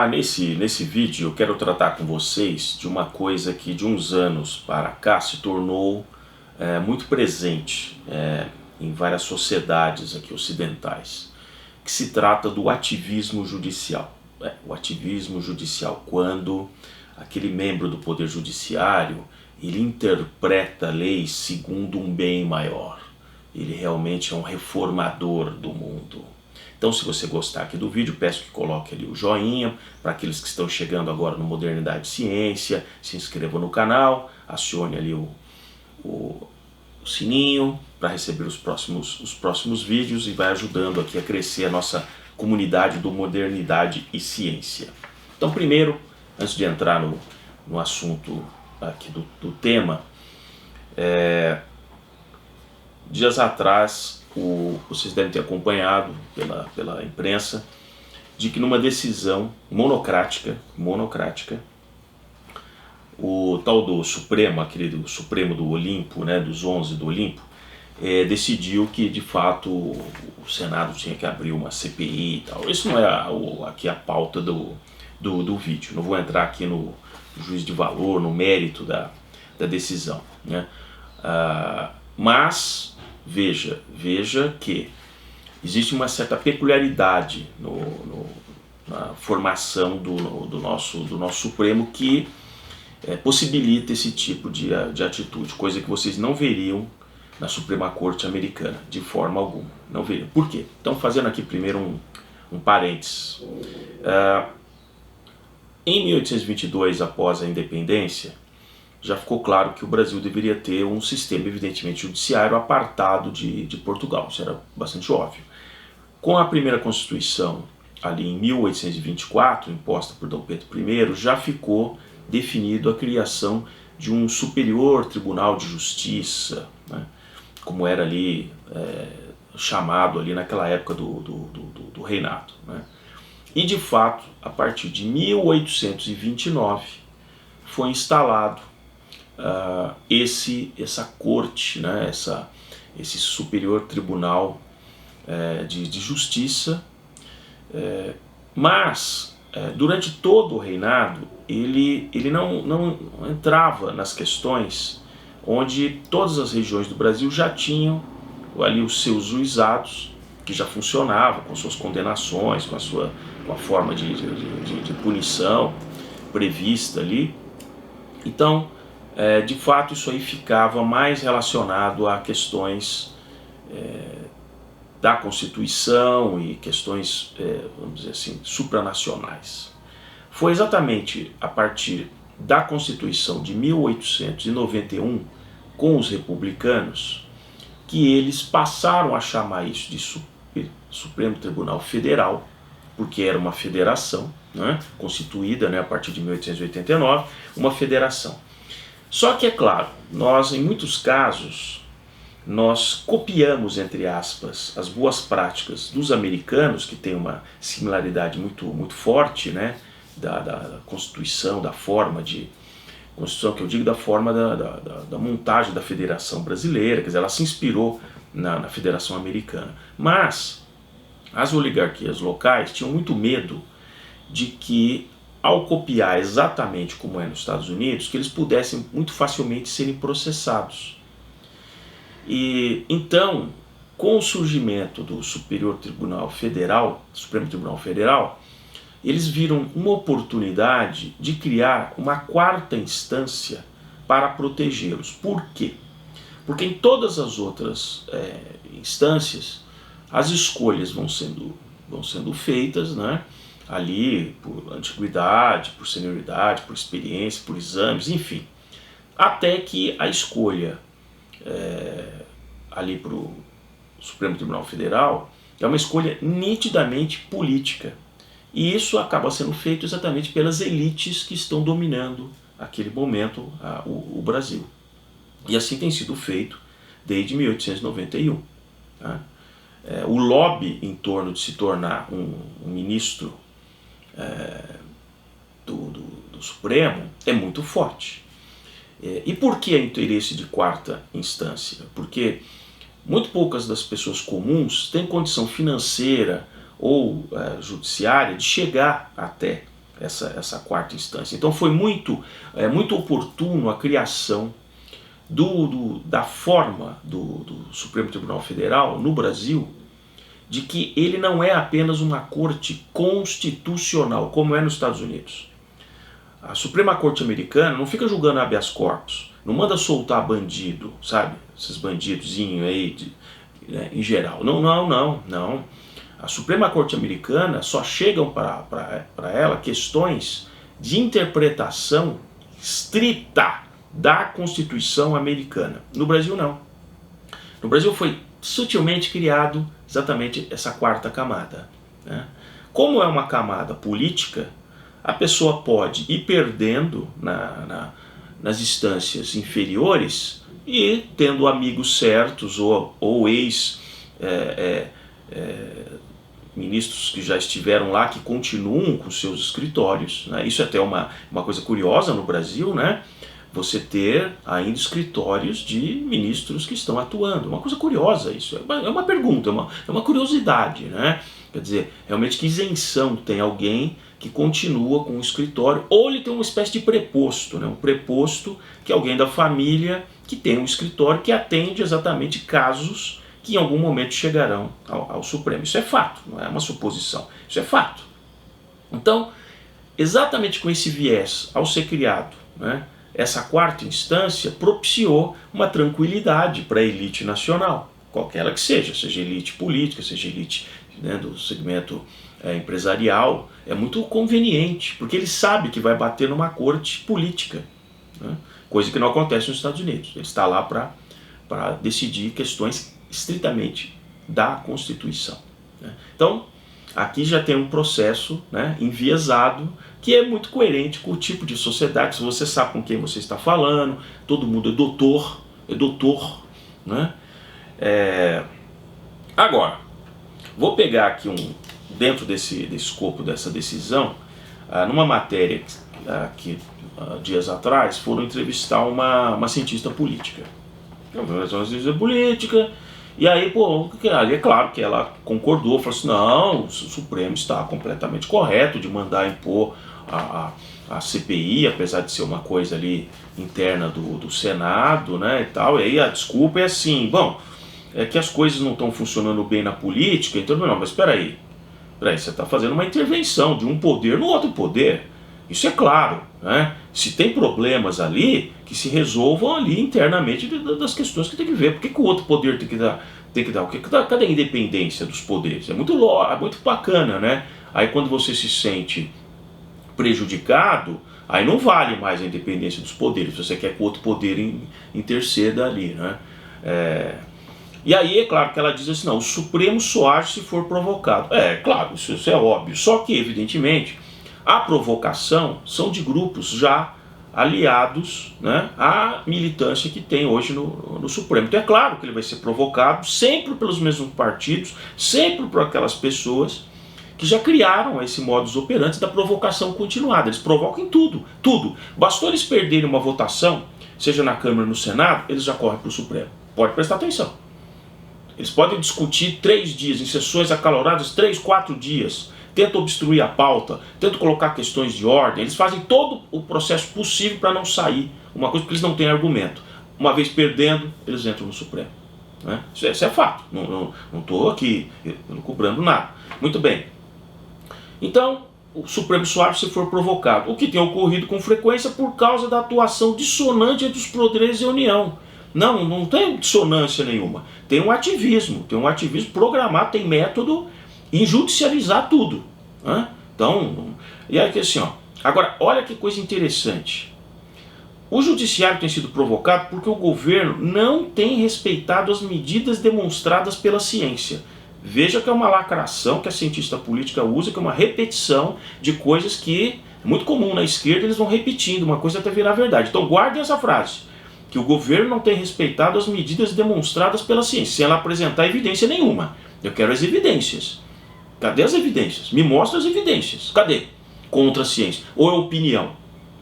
Nesse vídeo eu quero tratar com vocês de uma coisa que de uns anos para cá se tornou muito presente em várias sociedades aqui ocidentais, que se trata do ativismo judicial. O ativismo judicial, quando aquele membro do Poder Judiciário ele interpreta leis segundo um bem maior. Ele realmente é um reformador do mundo. Então, se você gostar aqui do vídeo, peço que coloque ali o joinha. Para aqueles que estão chegando agora no Modernidade e Ciência, se inscreva no canal, acione ali o sininho para receber os próximos vídeos e vai ajudando aqui a crescer a nossa comunidade do Modernidade e Ciência. Então, primeiro, antes de entrar no assunto aqui do tema, dias atrás, vocês devem ter acompanhado pela imprensa, de que numa decisão monocrática, o tal do Supremo, aquele do Supremo do Olimpo, né, dos 11 do Olimpo, decidiu que de fato o Senado tinha que abrir uma CPI e tal. Isso não é aqui a pauta do vídeo, não vou entrar aqui no juízo de valor, no mérito da decisão, né? Mas veja que existe uma certa peculiaridade na formação do nosso Supremo que possibilita esse tipo de atitude, coisa que vocês não veriam na Suprema Corte Americana, de forma alguma. Não veriam. Por quê? Então, fazendo aqui primeiro um parênteses. Em 1822, após a independência, já ficou claro que o Brasil deveria ter um sistema, evidentemente, judiciário apartado de Portugal. Isso era bastante óbvio. Com a primeira Constituição, ali em 1824, imposta por Dom Pedro I, já ficou definido a criação de um Superior Tribunal de Justiça, né, como era ali chamado ali naquela época do reinado, né. E, de fato, a partir de 1829, foi instalado essa corte, né, esse Superior Tribunal de Justiça, mas durante todo o reinado ele não entrava nas questões onde todas as regiões do Brasil já tinham ali os seus juizados, que já funcionavam com suas condenações, com a forma de punição prevista ali. Então, de fato, isso aí ficava mais relacionado a questões da Constituição e questões, vamos dizer assim, supranacionais. Foi exatamente a partir da Constituição de 1891, com os republicanos, que eles passaram a chamar isso de Supremo Tribunal Federal, porque era uma federação, né, constituída, né, a partir de 1889, uma federação. Só que, é claro, nós, em muitos casos, nós copiamos, entre aspas, as boas práticas dos americanos, que tem uma similaridade muito forte, né, da Constituição, da forma de Constituição, que eu digo da forma da montagem da Federação Brasileira, quer dizer, ela se inspirou na Federação Americana. Mas as oligarquias locais tinham muito medo de que, ao copiar exatamente como é nos Estados Unidos, que eles pudessem muito facilmente serem processados. E então, com o surgimento do Superior Tribunal Federal, Supremo Tribunal Federal, eles viram uma oportunidade de criar uma quarta instância para protegê-los. Por quê? Porque em todas as outras instâncias, as escolhas vão sendo feitas, né, ali por antiguidade, por senioridade, por experiência, por exames, enfim, até que a escolha ali para o Supremo Tribunal Federal é uma escolha nitidamente política. E isso acaba sendo feito exatamente pelas elites que estão dominando naquele momento o Brasil. E assim tem sido feito desde 1891. Tá? O lobby em torno de se tornar um ministro do Supremo é muito forte. E por que é interesse de quarta instância? Porque muito poucas das pessoas comuns têm condição financeira ou judiciária de chegar até essa quarta instância. Então foi muito oportuno a criação da forma do Supremo Tribunal Federal no Brasil, de que ele não é apenas uma corte constitucional, como é nos Estados Unidos. A Suprema Corte Americana não fica julgando habeas corpus, não manda soltar bandido, sabe? Esses bandidozinhos aí, em geral. Não. A Suprema Corte Americana só chegam para ela questões de interpretação estrita da Constituição americana. No Brasil, não. No Brasil foi sutilmente criado exatamente essa quarta camada, né? Como é uma camada política, a pessoa pode ir perdendo nas instâncias inferiores e tendo amigos certos ou ex-ministros que já estiveram lá, que continuam com seus escritórios, né? Isso é até uma coisa curiosa no Brasil, né? Você ter ainda escritórios de ministros que estão atuando. Uma coisa curiosa isso, é uma pergunta, é uma curiosidade, né? Quer dizer, realmente que isenção tem alguém que continua com o escritório, ou ele tem uma espécie de preposto, né? Um preposto que é alguém da família que tem um escritório que atende exatamente casos que em algum momento chegarão ao Supremo. Isso é fato, não é uma suposição, isso é fato. Então, exatamente com esse viés, ao ser criado, né, essa quarta instância propiciou uma tranquilidade para a elite nacional, qualquer ela que seja elite política, seja elite, né, do segmento empresarial. É muito conveniente, porque ele sabe que vai bater numa corte política, né, coisa que não acontece nos Estados Unidos. Ele está lá para decidir questões estritamente da Constituição, né. Então, aqui já tem um processo, né, enviesado, que é muito coerente com o tipo de sociedade. Se você sabe com quem você está falando, todo mundo é doutor, né? Agora, vou pegar aqui dentro desse escopo dessa decisão, numa matéria que dias atrás foram entrevistar uma cientista política. Uma cientista política. E aí, ali é claro que ela concordou, falou assim, não, o Supremo está completamente correto de mandar impor a CPI, apesar de ser uma coisa ali interna do Senado, né, e tal. E aí a desculpa é assim, bom, é que as coisas não estão funcionando bem na política, então não, mas espera aí, você está fazendo uma intervenção de um poder no outro poder. Isso é claro, né? Se tem problemas ali, que se resolvam ali internamente das questões que tem que ver. Por que o outro poder tem que dar? Cadê a independência dos poderes? É muito bacana, né? Aí quando você se sente prejudicado, aí não vale mais a independência dos poderes. Você quer que o outro poder interceda ali, né? E aí é claro que ela diz assim, não, o Supremo só age se for provocado. Claro, isso é óbvio. Só que, evidentemente, a provocação são de grupos já aliados, né, à militância que tem hoje no Supremo. Então é claro que ele vai ser provocado sempre pelos mesmos partidos, sempre por aquelas pessoas que já criaram esse modus operandi da provocação continuada. Eles provocam em tudo. Bastou eles perderem uma votação, seja na Câmara ou no Senado, eles já correm para o Supremo. Pode prestar atenção. Eles podem discutir 3 dias, em sessões acaloradas, 3, 4 dias. Tentam obstruir a pauta, tentam colocar questões de ordem. Eles fazem todo o processo possível para não sair uma coisa, porque eles não têm argumento. Uma vez perdendo, eles entram no Supremo, né? Isso é fato. Não estou aqui cobrando nada. Muito bem. Então, o Supremo só age se for provocado. O que tem ocorrido com frequência por causa da atuação dissonante entre os poderes e a União. Não tem dissonância nenhuma. Tem um ativismo programado, tem método em judicializar tudo, né? Então, e aí assim, agora, olha que coisa interessante. O judiciário tem sido provocado porque o governo não tem respeitado as medidas demonstradas pela ciência. Veja que é uma lacração que a cientista política usa, que é uma repetição de coisas que é muito comum na esquerda, eles vão repetindo uma coisa até virar verdade. Então guardem essa frase, que o governo não tem respeitado as medidas demonstradas pela ciência, sem ela apresentar evidência nenhuma. Eu quero as evidências. Cadê as evidências? Me mostra as evidências. Cadê? Contra a ciência. Ou é opinião?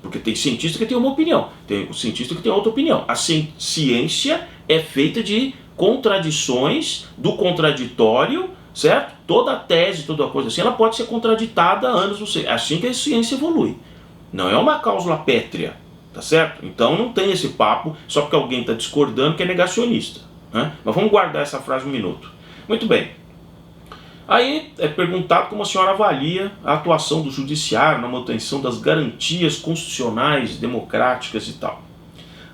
Porque tem cientista que tem uma opinião, tem o cientista que tem outra opinião. A ciência é feita de contradições, do contraditório, certo? Toda tese, toda coisa assim, ela pode ser contraditada há anos, não sei. É assim que a ciência evolui. Não é uma cláusula pétrea, tá certo? Então não tem esse papo só porque alguém está discordando que é negacionista, né? Mas vamos guardar essa frase um minuto. Muito bem. Aí é perguntado como a senhora avalia a atuação do judiciário na manutenção das garantias constitucionais, democráticas e tal.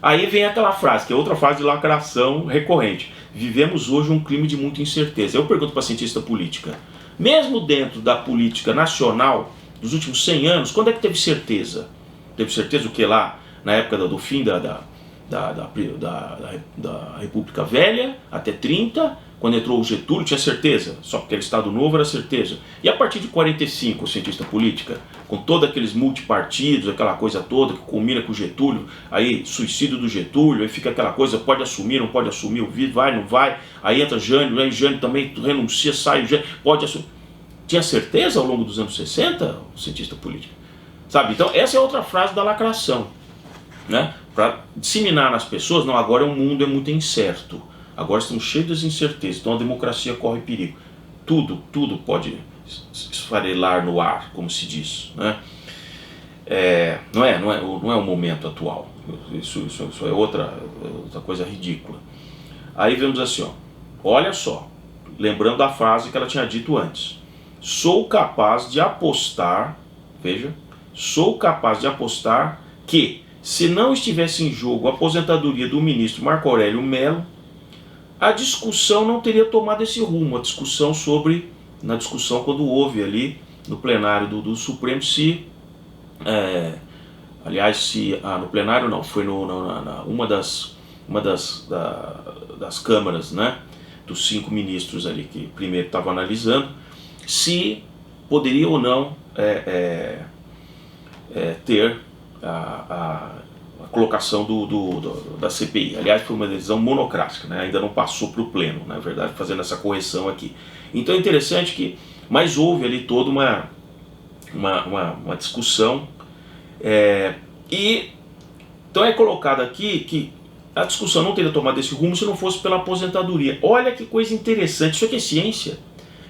Aí vem aquela frase, que é outra frase de lacração recorrente. Vivemos hoje um clima de muita incerteza. Eu pergunto para a cientista política, mesmo dentro da política nacional, dos últimos 100 anos, quando é que teve certeza? Teve certeza o que lá, na época do fim da República Velha, até 30, quando entrou o Getúlio, tinha certeza, só porque era Estado Novo era certeza. E a partir de 45, cientista política, com todos aqueles multipartidos, aquela coisa toda que combina com o Getúlio, aí suicídio do Getúlio, aí fica aquela coisa, pode assumir, não pode assumir, vai, não vai, aí entra Jânio, aí Jânio também renuncia, sai, Jânio, pode assumir. Tinha certeza ao longo dos anos 60, o cientista político? Sabe? Então essa é outra frase da lacração, né? Para disseminar nas pessoas, não, agora o mundo é muito incerto, agora estamos cheios de incertezas, então a democracia corre perigo. Tudo pode esfarelar no ar, como se diz, né? Não é o momento atual, isso é outra coisa ridícula. Aí vemos assim, ó, olha só, lembrando da frase que ela tinha dito antes, sou capaz de apostar, veja, sou capaz de apostar que, se não estivesse em jogo a aposentadoria do ministro Marco Aurélio Mello, a discussão não teria tomado esse rumo, a discussão na discussão quando houve ali no plenário do Supremo no plenário não, foi uma das câmaras, né, dos 5 ministros ali que primeiro estavam analisando, se poderia ou não ter a colocação da CPI. Aliás, foi uma decisão monocrática, né? Ainda não passou para o pleno, na verdade, fazendo essa correção aqui. Então é interessante mas houve ali toda uma discussão, então é colocado aqui que a discussão não teria tomado esse rumo se não fosse pela aposentadoria. Olha que coisa interessante, isso aqui é ciência,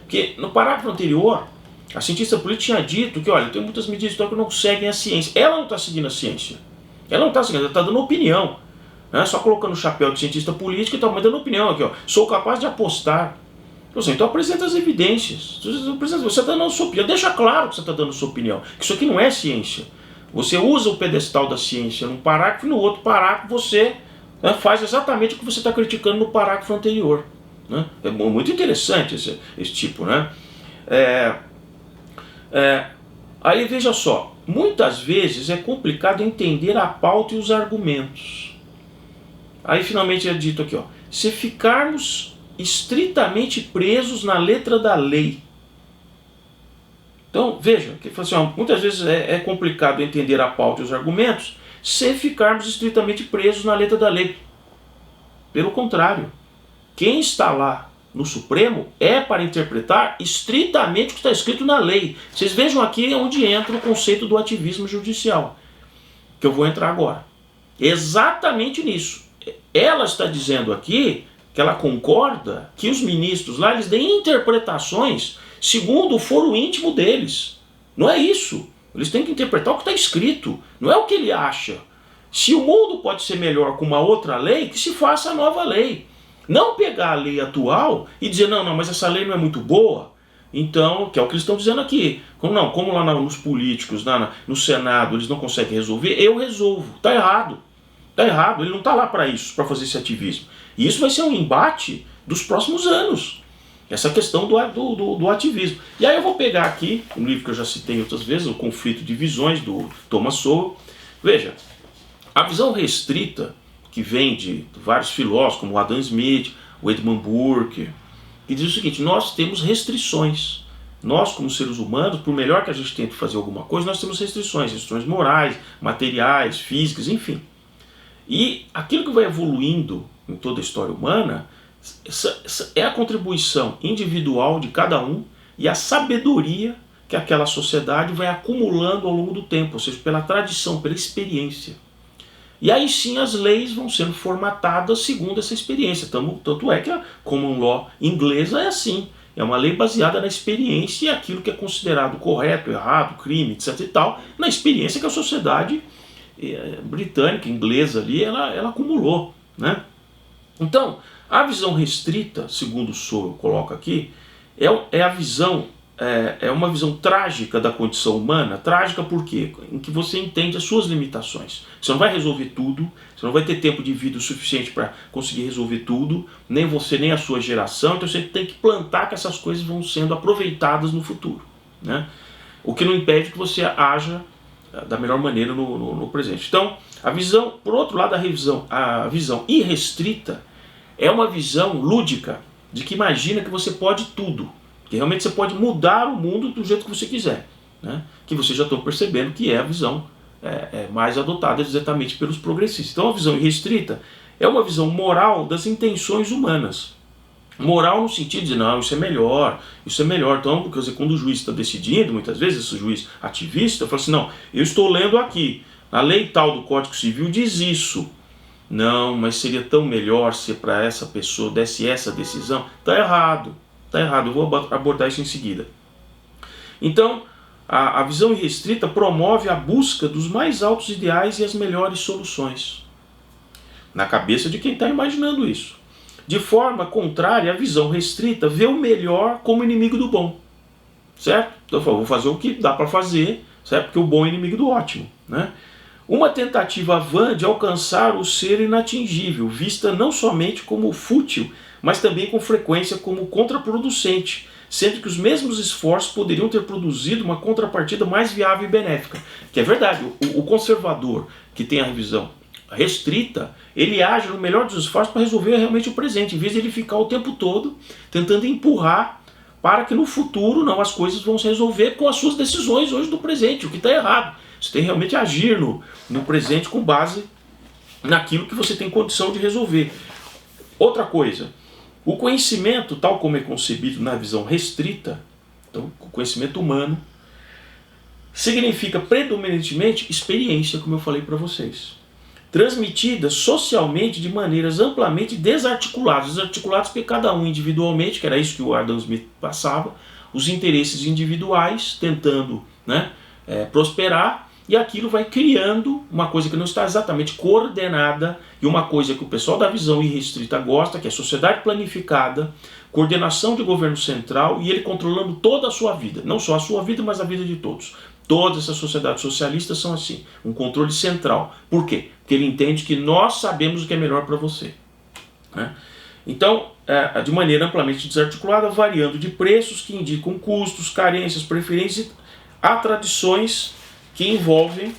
porque no parágrafo anterior, a cientista política tinha dito que, olha, tem muitas medidas que não seguem a ciência. Ela não está seguindo a ciência. Ela não está seguindo, ela está dando opinião. Né? Só colocando o chapéu de cientista político e está dando opinião aqui, ó. Sou capaz de apostar. Então apresenta as evidências. Você está dando a sua opinião. Deixa claro que você está dando a sua opinião. Que isso aqui não é ciência. Você usa o pedestal da ciência num parágrafo e no outro parágrafo você faz exatamente o que você está criticando no parágrafo anterior. Né? É muito interessante esse tipo, né? Aí veja só, muitas vezes é complicado entender a pauta e os argumentos. Aí finalmente é dito aqui, ó, se ficarmos estritamente presos na letra da lei. Então veja, que assim, ó, muitas vezes é complicado entender a pauta e os argumentos se ficarmos estritamente presos na letra da lei. Pelo contrário, quem está lá no Supremo é para interpretar estritamente o que está escrito na lei. Vocês vejam aqui onde entra o conceito do ativismo judicial, que eu vou entrar agora. Exatamente nisso. Ela está dizendo aqui que ela concorda que os ministros lá eles deem interpretações segundo o foro íntimo deles. Não é isso. Eles têm que interpretar o que está escrito, não é o que ele acha. Se o mundo pode ser melhor com uma outra lei, que se faça a nova lei. Não pegar a lei atual e dizer, não, mas essa lei não é muito boa, então, que é o que eles estão dizendo aqui. Como lá nos políticos, no Senado, eles não conseguem resolver, eu resolvo. Está errado. Está errado, ele não está lá para isso, para fazer esse ativismo. E isso vai ser um embate dos próximos anos, essa questão do ativismo. E aí eu vou pegar aqui, um livro que eu já citei outras vezes, O Conflito de Visões, do Thomas Sowell. Veja, a visão restrita, que vem de vários filósofos, como o Adam Smith, o Edmund Burke, que diz o seguinte, nós temos restrições. Nós, como seres humanos, por melhor que a gente tente fazer alguma coisa, nós temos restrições morais, materiais, físicas, enfim. E aquilo que vai evoluindo em toda a história humana é a contribuição individual de cada um e a sabedoria que aquela sociedade vai acumulando ao longo do tempo, ou seja, pela tradição, pela experiência. E aí sim as leis vão sendo formatadas segundo essa experiência. Tanto é que a common law inglesa é assim. É uma lei baseada na experiência e aquilo que é considerado correto, errado, crime, etc. e tal, na experiência que a sociedade britânica, inglesa ali, ela acumulou, né? Então, a visão restrita, segundo o Sowell coloca aqui, é a visão, é uma visão trágica da condição humana. Trágica por quê? Em que você entende as suas limitações. Você não vai resolver tudo, você não vai ter tempo de vida o suficiente para conseguir resolver tudo, nem você, nem a sua geração, então você tem que plantar que essas coisas vão sendo aproveitadas no futuro, né? O que não impede que você haja da melhor maneira no presente. Então, a visão, por outro lado, a visão irrestrita é uma visão lúdica, de que imagina que você pode tudo, que realmente você pode mudar o mundo do jeito que você quiser, né? Que vocês já estão percebendo que é a visão mais adotada exatamente pelos progressistas. Então, a visão irrestrita é uma visão moral das intenções humanas. Moral no sentido de, não, isso é melhor. Então, quer dizer, quando o juiz está decidindo, muitas vezes, esse juiz ativista, fala assim, não, eu estou lendo aqui, a lei tal do Código Civil diz isso. Não, mas seria tão melhor se para essa pessoa desse essa decisão. Está errado, eu vou abordar isso em seguida. Então, a visão irrestrita promove a busca dos mais altos ideais e as melhores soluções, na cabeça de quem está imaginando isso. De forma contrária, a visão restrita vê o melhor como inimigo do bom, certo? Então eu falo, vou fazer o que dá para fazer, certo? Porque o bom é inimigo do ótimo, né? Uma tentativa vã de alcançar o ser inatingível, vista não somente como fútil, mas também com frequência como contraproducente, sendo que os mesmos esforços poderiam ter produzido uma contrapartida mais viável e benéfica. Que é verdade, o conservador que tem a visão restrita, ele age no melhor dos esforços para resolver realmente o presente, em vez de ele ficar o tempo todo tentando empurrar para que no futuro não, as coisas vão se resolver com as suas decisões hoje do presente, o que está errado. Você tem realmente que agir no presente com base naquilo que você tem condição de resolver. Outra coisa, o conhecimento, tal como é concebido na visão restrita, então o conhecimento humano, significa predominantemente experiência, como eu falei para vocês, transmitida socialmente de maneiras amplamente desarticuladas porque cada um individualmente, que era isso que o Adam Smith passava, os interesses individuais tentando, né, prosperar, e aquilo vai criando uma coisa que não está exatamente coordenada, e uma coisa que o pessoal da visão irrestrita gosta, que é sociedade planificada, coordenação de governo central, e ele controlando toda a sua vida, não só a sua vida, mas a vida de todos. Todas essas sociedades socialistas são assim, um controle central. Por quê? Porque ele entende que nós sabemos o que é melhor para você, né? Então, de maneira amplamente desarticulada, variando de preços que indicam custos, carências, preferências, há tradições que envolvem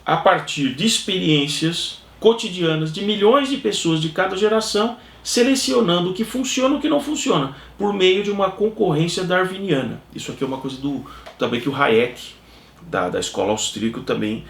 a partir de experiências cotidianas de milhões de pessoas de cada geração, selecionando o que funciona e o que não funciona, por meio de uma concorrência darwiniana. Isso aqui é uma coisa também que o Hayek, da escola austríaca, também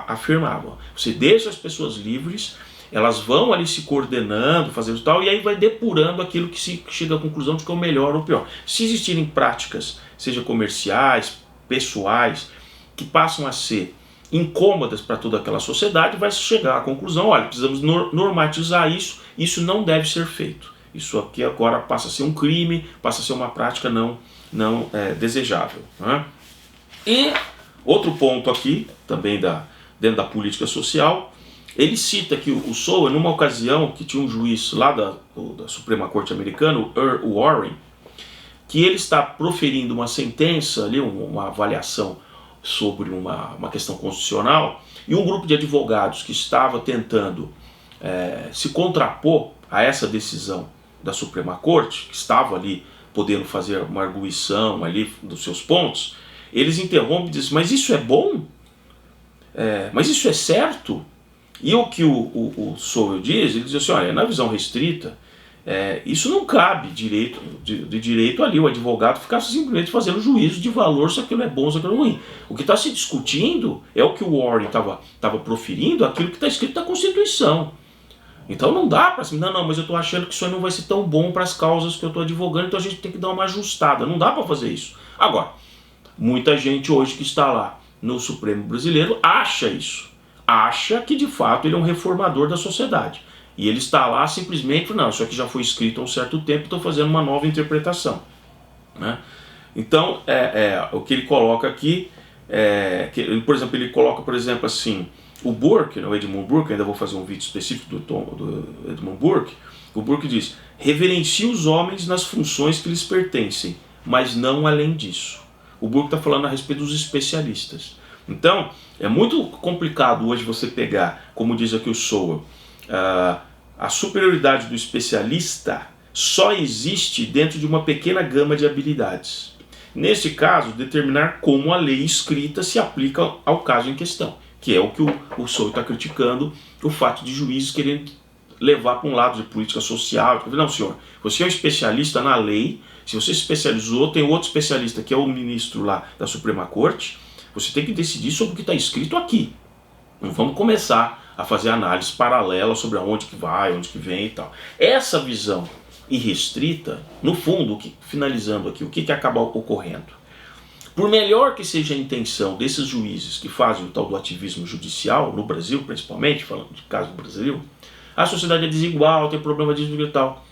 afirmava. Você deixa as pessoas livres, elas vão ali se coordenando, fazendo tal, e aí vai depurando aquilo que se chega à conclusão de que é o melhor ou o pior. Se existirem práticas, seja comerciais, pessoais, que passam a ser incômodas para toda aquela sociedade, vai chegar à conclusão, olha, precisamos normatizar isso não deve ser feito. Isso aqui agora passa a ser um crime, passa a ser uma prática não desejável, né? E outro ponto aqui, também dentro da política social, ele cita que o Sowell, numa ocasião que tinha um juiz lá da Suprema Corte americana, o Earl Warren, que ele está proferindo uma sentença, ali, uma avaliação sobre uma questão constitucional, e um grupo de advogados que estava tentando se contrapor a essa decisão da Suprema Corte, que estava ali podendo fazer uma arguição ali dos seus pontos, eles interrompem e dizem, mas isso é bom? Mas isso é certo? E o que o Sowell diz, ele diz assim, olha, na visão restrita, isso não cabe de direito ali, o advogado ficar simplesmente fazendo juízo de valor se aquilo é bom ou se aquilo é ruim. O que está se discutindo é o que o Warren estava proferindo, aquilo que está escrito na Constituição. Então não dá para assim, não, mas eu estou achando que isso aí não vai ser tão bom para as causas que eu estou advogando, então a gente tem que dar uma ajustada. Não dá para fazer isso. Agora, muita gente hoje que está lá no Supremo brasileiro acha isso. Acha que de fato ele é um reformador da sociedade. E ele está lá simplesmente, não, isso aqui já foi escrito há um certo tempo, estou fazendo uma nova interpretação, né? Então, o que ele coloca aqui, por exemplo, ele coloca, por exemplo, assim, o Burke, o Edmund Burke, ainda vou fazer um vídeo específico do Edmund Burke. O Burke diz: reverencie os homens nas funções que lhes pertencem, mas não além disso. O Burke está falando a respeito dos especialistas. Então, é muito complicado hoje você pegar, como diz aqui o Sowell, a superioridade do especialista só existe dentro de uma pequena gama de habilidades. Nesse caso, determinar como a lei escrita se aplica ao caso em questão, que é o que o Sowell está criticando, o fato de juízes querendo levar para um lado de política social. Não, senhor, você é um especialista na lei, se você se especializou, tem outro especialista que é o ministro lá da Suprema Corte, você tem que decidir sobre o que está escrito aqui. Não vamos começar a fazer análise paralela sobre aonde que vai, onde que vem e tal. Essa visão irrestrita, no fundo, finalizando aqui, o que acaba ocorrendo? Por melhor que seja a intenção desses juízes que fazem o tal do ativismo judicial, no Brasil principalmente, falando de caso do Brasil, a sociedade é desigual, tem problema disso e tal.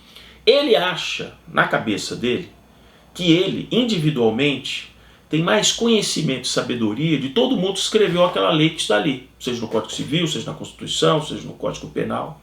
Ele acha, na cabeça dele, que ele, individualmente, tem mais conhecimento e sabedoria de todo mundo que escreveu aquela lei que está ali, seja no Código Civil, seja na Constituição, seja no Código Penal.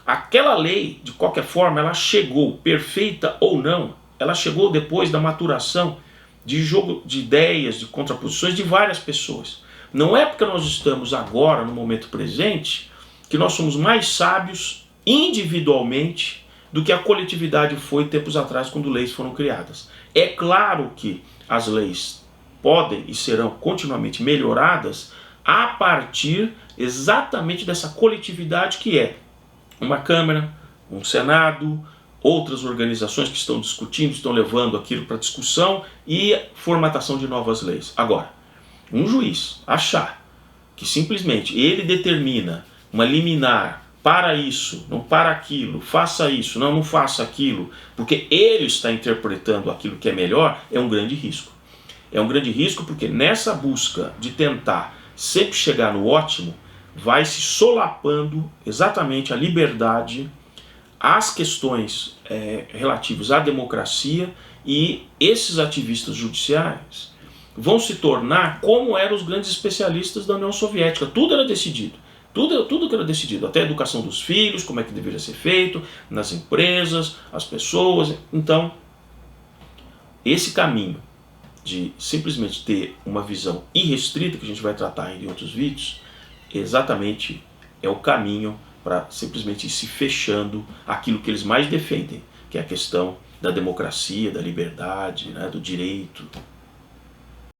Aquela lei, de qualquer forma, ela chegou, perfeita ou não, ela chegou depois da maturação de jogo de ideias, de contraposições de várias pessoas. Não é porque nós estamos agora, no momento presente, que nós somos mais sábios individualmente do que a coletividade foi tempos atrás, quando leis foram criadas. É claro que as leis podem e serão continuamente melhoradas a partir exatamente dessa coletividade que é uma Câmara, um Senado, outras organizações que estão discutindo, estão levando aquilo para discussão e formatação de novas leis. Agora, um juiz achar que simplesmente ele determina uma liminar para isso, não para aquilo, faça isso, não faça aquilo, porque ele está interpretando aquilo que é melhor, é um grande risco. É um grande risco porque nessa busca de tentar sempre chegar no ótimo, vai se solapando exatamente a liberdade, as questões relativas à democracia, e esses ativistas judiciais vão se tornar como eram os grandes especialistas da União Soviética. Tudo era decidido. Tudo que era decidido, até a educação dos filhos, como é que deveria ser feito, nas empresas, as pessoas. Então, esse caminho de simplesmente ter uma visão irrestrita, que a gente vai tratar ainda em outros vídeos, exatamente é o caminho para simplesmente ir se fechando aquilo que eles mais defendem, que é a questão da democracia, da liberdade, né, do direito.